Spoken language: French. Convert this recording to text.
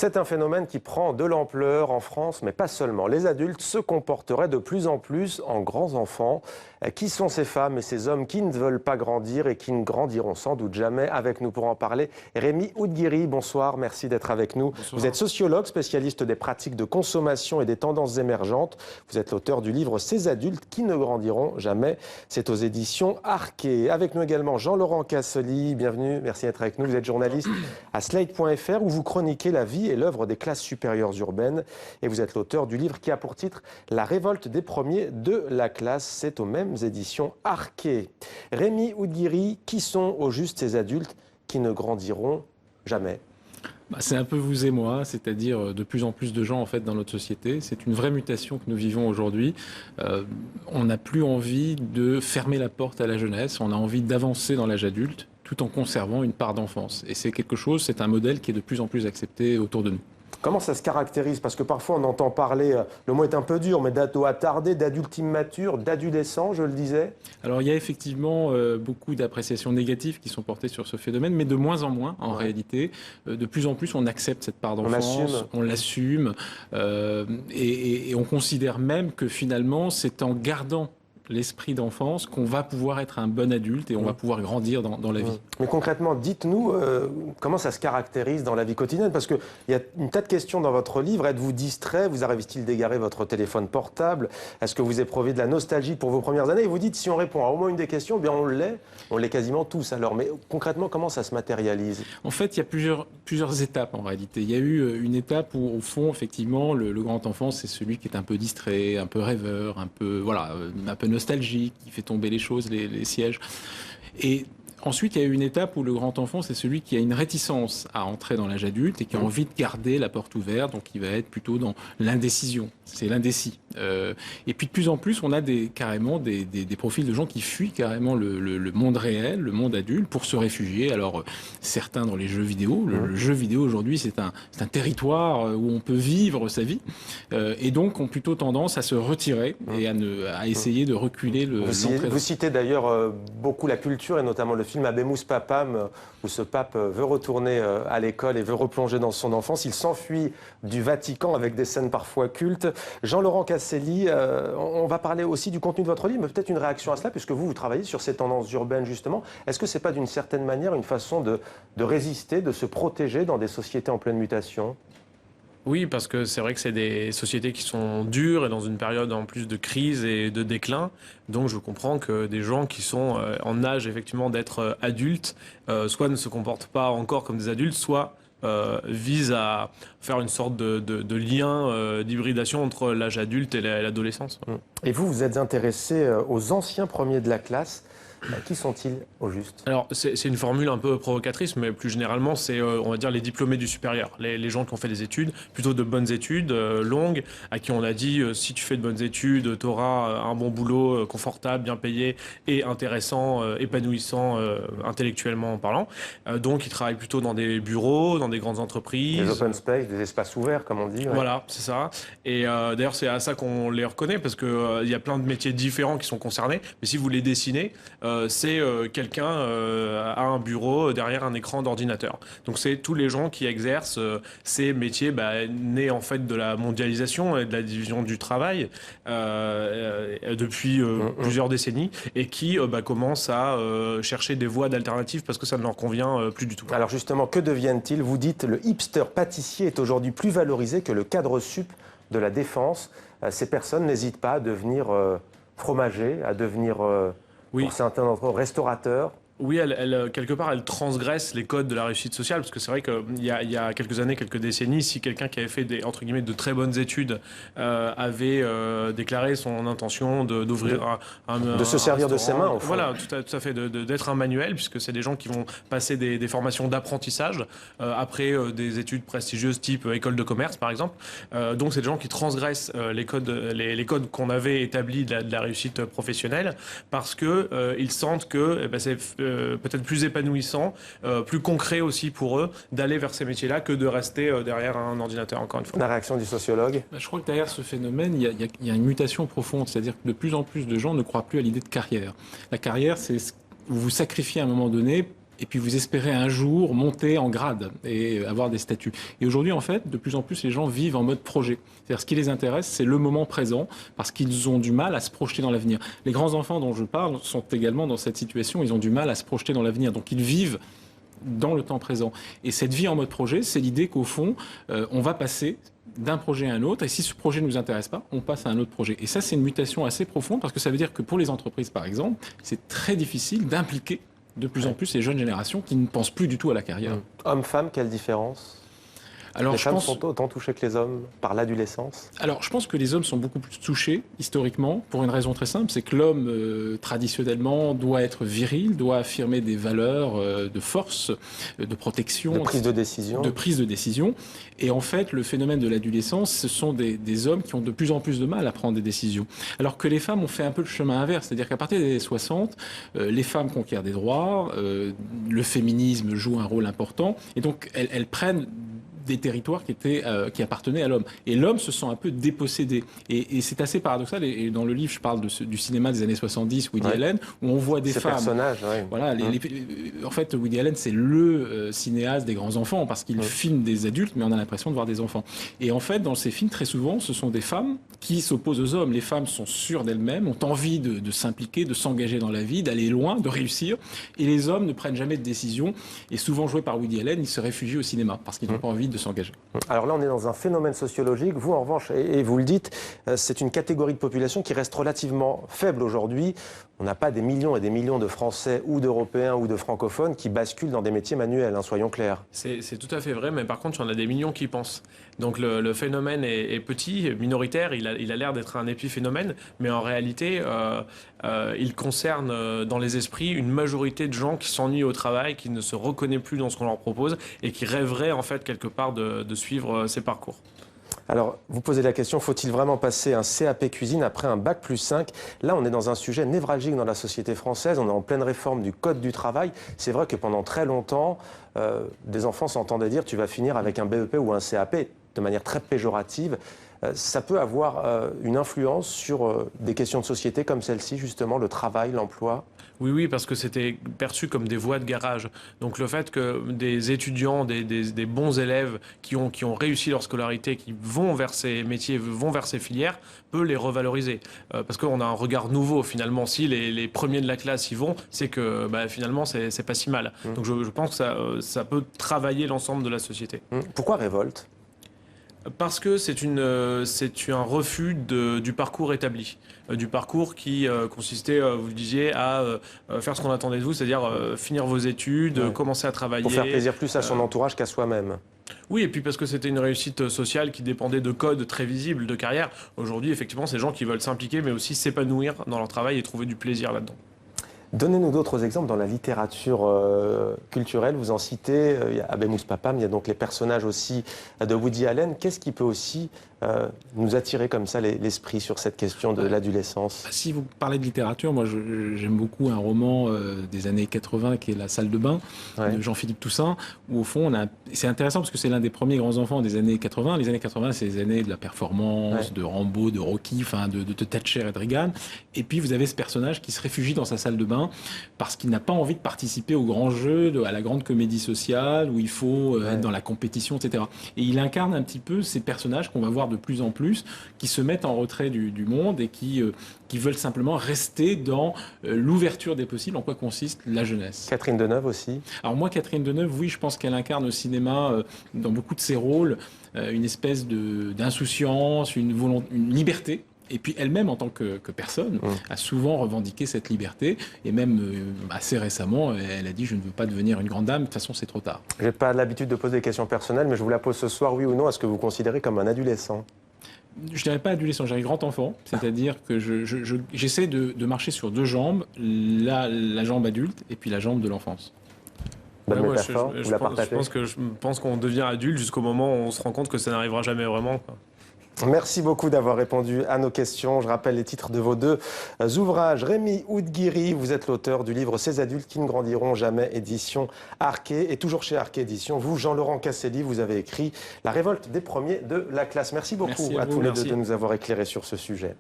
C'est un phénomène qui prend de l'ampleur en France, mais pas seulement. Les adultes se comporteraient de plus en plus en grands enfants. Qui sont ces femmes et ces hommes qui ne veulent pas grandir et qui ne grandiront sans doute jamais? Avec nous pour en parler, Rémi Oudguiri, bonsoir, merci d'être avec nous. Bonsoir. Vous êtes sociologue, spécialiste des pratiques de consommation et des tendances émergentes. Vous êtes l'auteur du livre « Ces adultes qui ne grandiront jamais ». C'est aux éditions Arché. Avec nous également Jean-Laurent Cassely, bienvenue, merci d'être avec nous. Vous êtes journaliste à Slate.fr où vous chroniquez la vie et l'œuvre des classes supérieures urbaines. Et vous êtes l'auteur du livre qui a pour titre « La révolte des premiers de la classe ». C'est aux mêmes éditions Arché. Rémi Oudguiri, qui sont au juste ces adultes qui ne grandiront jamais? C'est un peu vous et moi, c'est-à-dire de plus en plus de gens en fait dans notre société. C'est une vraie mutation que nous vivons aujourd'hui. On n'a plus envie de fermer la porte à la jeunesse, on a envie d'avancer dans l'âge adulte tout en conservant une part d'enfance. Et c'est quelque chose, c'est un modèle qui est de plus en plus accepté autour de nous. Comment ça se caractérise? Parce que parfois on entend parler, le mot est un peu dur, mais d'ado attardé, d'adulte immature, d'adolescent, je le disais. Alors il y a effectivement beaucoup d'appréciations négatives qui sont portées sur ce phénomène, mais de moins en moins en réalité. De plus en plus on accepte cette part d'enfance, on l'assume, et on considère même que finalement c'est en gardant l'esprit d'enfance qu'on va pouvoir être un bon adulte et on va pouvoir grandir dans la vie. Mais concrètement, dites-nous comment ça se caractérise dans la vie quotidienne, parce qu'il y a une tas de questions dans votre livre. Êtes-vous distrait? Vous arrive-t-il d'égarer votre téléphone portable? Est-ce que vous éprouvez de la nostalgie pour vos premières années? Et vous dites, si on répond à au moins une des questions, bien on l'est quasiment tous alors. Mais concrètement, comment ça se matérialise? En fait, il y a plusieurs étapes en réalité. Il y a eu une étape où, au fond, effectivement, le grand enfant, c'est celui qui est un peu distrait, un peu rêveur, un peu nostalgique, qui fait tomber les choses, les sièges. Et ensuite, il y a eu une étape où le grand enfant, c'est celui qui a une réticence à entrer dans l'âge adulte et qui a envie de garder la porte ouverte, donc il va être plutôt dans l'indécision. C'est l'indécis. Et puis de plus en plus, on a carrément des profils de gens qui fuient carrément le monde réel, le monde adulte, pour se réfugier. Alors, certains dans les jeux vidéo. Le jeu vidéo, aujourd'hui, c'est un territoire où on peut vivre sa vie. Et donc, ont plutôt tendance à se retirer et à essayer de reculer l'entrée. Vous citez d'ailleurs beaucoup la culture, et notamment le film Habemus Papam, où ce pape veut retourner à l'école et veut replonger dans son enfance. Il s'enfuit du Vatican avec des scènes parfois cultes. Jean-Laurent Cassely, on va parler aussi du contenu de votre livre, mais peut-être une réaction à cela, puisque vous travaillez sur ces tendances urbaines, justement. Est-ce que ce n'est pas d'une certaine manière une façon de résister, de se protéger dans des sociétés en pleine mutation? Oui, parce que c'est vrai que c'est des sociétés qui sont dures et dans une période en plus de crise et de déclin. Donc je comprends que des gens qui sont en âge effectivement d'être adultes, soit ne se comportent pas encore comme des adultes, soit visent à faire une sorte de lien d'hybridation entre l'âge adulte et l'adolescence. Et vous êtes intéressé aux anciens premiers de la classe. Qui sont-ils au juste? Alors, c'est une formule un peu provocatrice, mais plus généralement, c'est, on va dire, les diplômés du supérieur. Les gens qui ont fait des études, plutôt de bonnes études, longues, à qui on a dit, si tu fais de bonnes études, tu auras un bon boulot, confortable, bien payé et intéressant, épanouissant, intellectuellement parlant. Donc, ils travaillent plutôt dans des bureaux, dans des grandes entreprises. Des open space, des espaces ouverts, comme on dit. Ouais. Voilà, c'est ça. Et d'ailleurs, c'est à ça qu'on les reconnaît, parce qu'il y a plein de métiers différents qui sont concernés. Mais si vous les dessinez, c'est quelqu'un à un bureau derrière un écran d'ordinateur. Donc c'est tous les gens qui exercent ces métiers nés en fait de la mondialisation et de la division du travail depuis plusieurs décennies et qui commencent à chercher des voies d'alternatives parce que ça ne leur convient plus du tout. Alors justement, que deviennent-ils? Vous dites le hipster pâtissier est aujourd'hui plus valorisé que le cadre sup de la défense. Ces personnes n'hésitent pas à devenir fromagers, à devenir... pour certains d'entre eux, restaurateurs. Oui, quelque part, elle transgresse les codes de la réussite sociale, parce que c'est vrai qu'il y a quelques années, quelques décennies, si quelqu'un qui avait fait entre guillemets, de très bonnes études avait déclaré son intention d'ouvrir de se servir de ses mains, au fond. Voilà, tout à fait, d'être un manuel, puisque c'est des gens qui vont passer des formations d'apprentissage après des études prestigieuses type école de commerce, par exemple. Donc, c'est des gens qui transgressent les codes qu'on avait établis de la réussite professionnelle, parce qu'ils sentent que c'est peut-être plus épanouissant, plus concret aussi pour eux d'aller vers ces métiers-là que de rester derrière un ordinateur, encore une fois. La réaction du sociologue? Je crois que derrière ce phénomène, il y a une mutation profonde, c'est-à-dire que de plus en plus de gens ne croient plus à l'idée de carrière. La carrière, c'est où vous sacrifiez à un moment donné et puis vous espérez un jour monter en grade et avoir des statuts. Et aujourd'hui, en fait, de plus en plus, les gens vivent en mode projet. C'est-à-dire, ce qui les intéresse, c'est le moment présent, parce qu'ils ont du mal à se projeter dans l'avenir. Les grands enfants dont je parle sont également dans cette situation, ils ont du mal à se projeter dans l'avenir. Donc, ils vivent dans le temps présent. Et cette vie en mode projet, c'est l'idée qu'au fond, on va passer d'un projet à un autre, et si ce projet ne nous intéresse pas, on passe à un autre projet. Et ça, c'est une mutation assez profonde, parce que ça veut dire que pour les entreprises, par exemple, c'est très difficile d'impliquer de plus en plus les jeunes générations qui ne pensent plus du tout à la carrière. Hommes-femmes, quelle différence? Alors, les femmes sont autant touchées que les hommes par l'adolescence? Alors, je pense que les hommes sont beaucoup plus touchés, historiquement, pour une raison très simple, c'est que l'homme, traditionnellement, doit être viril, doit affirmer des valeurs de force, de protection. De prise de décision. De prise de décision. Et en fait, le phénomène de l'adolescence, ce sont des hommes qui ont de plus en plus de mal à prendre des décisions. Alors que les femmes ont fait un peu le chemin inverse, c'est-à-dire qu'à partir des années 60, les femmes conquièrent des droits, le féminisme joue un rôle important, et donc elles prennent des territoires qui appartenaient à l'homme. Et l'homme se sent un peu dépossédé. Et c'est assez paradoxal. Et dans le livre, je parle du cinéma des années 70, Woody Allen, où on voit des femmes. Personnages, voilà, en fait, Woody Allen, c'est le cinéaste des grands enfants, parce qu'il filme des adultes, mais on a l'impression de voir des enfants. Et en fait, dans ces films, très souvent, ce sont des femmes qui s'opposent aux hommes. Les femmes sont sûres d'elles-mêmes, ont envie de s'impliquer, de s'engager dans la vie, d'aller loin, de réussir. Et les hommes ne prennent jamais de décision. Et souvent joués par Woody Allen, ils se réfugient au cinéma, parce qu'ils n'ont pas envie de s'engager. Alors là, on est dans un phénomène sociologique. Vous, en revanche, et vous le dites, c'est une catégorie de population qui reste relativement faible aujourd'hui. On n'a pas des millions et des millions de Français ou d'Européens ou de francophones qui basculent dans des métiers manuels, soyons clairs. C'est tout à fait vrai, mais par contre, il y en a des millions qui y pensent. Donc le phénomène est petit, minoritaire, il a l'air d'être un épiphénomène, mais en réalité, il concerne dans les esprits une majorité de gens qui s'ennuient au travail, qui ne se reconnaissent plus dans ce qu'on leur propose et qui rêveraient en fait quelque part de suivre ces parcours. Alors, vous posez la question, faut-il vraiment passer un CAP cuisine après un bac+5? Là, on est dans un sujet névralgique dans la société française. On est en pleine réforme du Code du travail. C'est vrai que pendant très longtemps, des enfants s'entendaient dire « tu vas finir avec un BEP ou un CAP » de manière très péjorative. Ça peut avoir une influence sur des questions de société comme celle-ci, justement, le travail, l'emploi? Oui, parce que c'était perçu comme des voies de garage. Donc le fait que des étudiants, des bons élèves qui ont réussi leur scolarité, qui vont vers ces métiers, vont vers ces filières, peut les revaloriser. Parce qu'on a un regard nouveau finalement. Si les premiers de la classe y vont, c'est que finalement c'est pas si mal. Donc je pense que ça peut travailler l'ensemble de la société. Pourquoi révolte? Parce que c'est un refus du parcours établi, du parcours qui consistait, vous le disiez, à faire ce qu'on attendait de vous, c'est-à-dire finir vos études, commencer à travailler. Pour faire plaisir plus à son entourage qu'à soi-même. Oui, et puis parce que c'était une réussite sociale qui dépendait de codes très visibles de carrière. Aujourd'hui, effectivement, c'est des gens qui veulent s'impliquer, mais aussi s'épanouir dans leur travail et trouver du plaisir là-dedans. Donnez-nous d'autres exemples dans la littérature culturelle. Vous en citez, il y a Abemous Papam, il y a donc les personnages aussi de Woody Allen. Qu'est-ce qui peut aussi nous attirer comme ça l'esprit sur cette question de l'adolescence? Si vous parlez de littérature, moi j'aime beaucoup un roman des années 80 qui est La salle de bain de Jean-Philippe Toussaint, où au fond, c'est intéressant parce que c'est l'un des premiers grands enfants des années 80. Les années 80, c'est les années de la performance, de Rambo, de Rocky, de Thatcher et de Reagan. Et puis vous avez ce personnage qui se réfugie dans sa salle de bain parce qu'il n'a pas envie de participer au grand jeu, à la grande comédie sociale où il faut être dans la compétition, etc. Et il incarne un petit peu ces personnages qu'on va voir de plus en plus, qui se mettent en retrait du monde et qui veulent simplement rester dans l'ouverture des possibles, en quoi consiste la jeunesse. Catherine Deneuve aussi. Alors moi, Catherine Deneuve, oui, je pense qu'elle incarne au cinéma, dans beaucoup de ses rôles, une espèce d'insouciance, une liberté. Et puis elle-même, en tant que personne, a souvent revendiqué cette liberté. Et même assez récemment, elle a dit « je ne veux pas devenir une grande dame, de toute façon c'est trop tard ». Je n'ai pas l'habitude de poser des questions personnelles, mais je vous la pose ce soir, oui ou non, est-ce que vous considérez comme un adolescent? Je dirais pas adolescent, je dirais grand enfant. C'est-à-dire que j'essaie de marcher sur deux jambes, la jambe adulte et puis la jambe de l'enfance. Bonne métaphore, vous la partagez? Je pense qu'on devient adulte jusqu'au moment où on se rend compte que ça n'arrivera jamais vraiment, quoi. Merci beaucoup d'avoir répondu à nos questions. Je rappelle les titres de vos deux ouvrages. Rémi Oudguiri, vous êtes l'auteur du livre « Ces adultes qui ne grandiront jamais », édition Arquet. Et toujours chez Arquet Édition, vous, Jean-Laurent Casselli, vous avez écrit « La révolte des premiers de la classe » Merci beaucoup à tous les deux de nous avoir éclairés sur ce sujet.